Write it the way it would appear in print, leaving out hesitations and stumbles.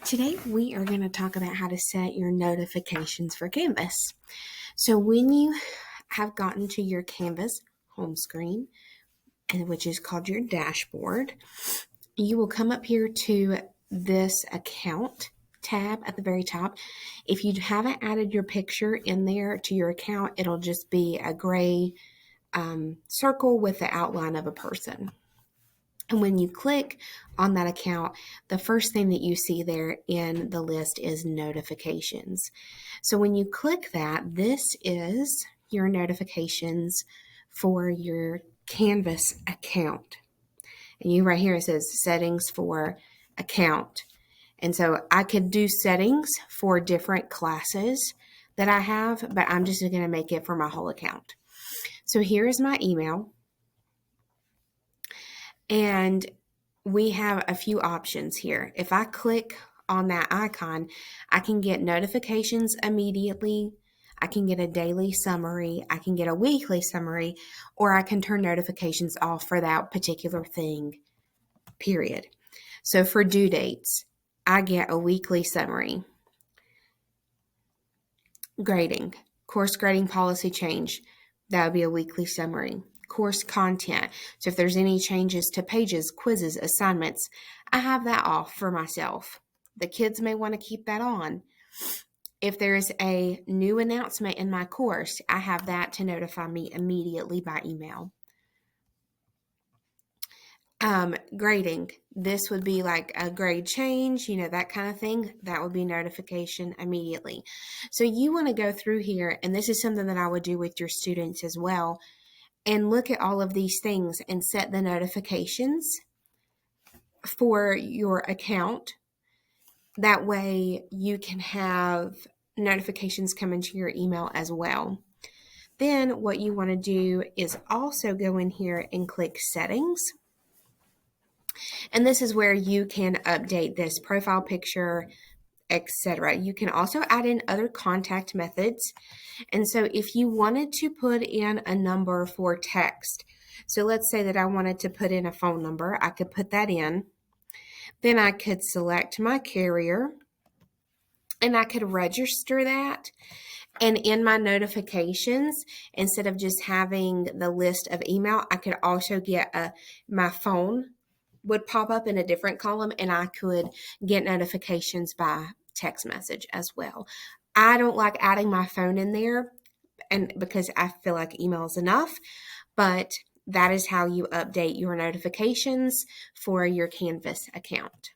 Today we are going to talk about how to set your notifications for Canvas. So when you have gotten to your Canvas home screen, which is called your dashboard, you will come up here to this account tab at the very top. If you haven't added your picture in there to your account, it'll just be a gray circle with the outline of a person. And when you click on that account, the first thing that you see there in the list is notifications. So when you click that, this is your notifications for your Canvas account. And you right here, it says settings for account. And so I could do settings for different classes that I have, but I'm just going to make it for my whole account. So here is my email. And we have a few options here. If I click on that icon, I can get notifications immediately. I can get a daily summary. I can get a weekly summary, or I can turn notifications off for that particular thing, period. So for due dates, I get a weekly summary. Grading, course grading policy change, that would be a weekly summary. Course content. So if there's any changes to pages, quizzes, assignments, I have that off for myself. The kids may want to keep that on. If there's a new announcement in my course, I have that to notify me immediately by email. Grading. This would be like a grade change, that kind of thing. That would be notification immediately. So you want to go through here, and this is something that I would do with your students as well, and look at all of these things and set the notifications for your account. That way you can have notifications come into your email as well. Then what you want to do is also go in here and click settings. And this is where you can update this profile picture, etc. You can also add in other contact methods. And so if you wanted to put in a number for text, so let's say that I wanted to put in a phone number, I could put that in. Then I could select my carrier and I could register that. And in my notifications, instead of just having the list of email, I could also get my phone would pop up in a different column, and I could get notifications by text message as well. I don't like adding my phone in there, and because I feel like email is enough, but that is how you update your notifications for your Canvas account.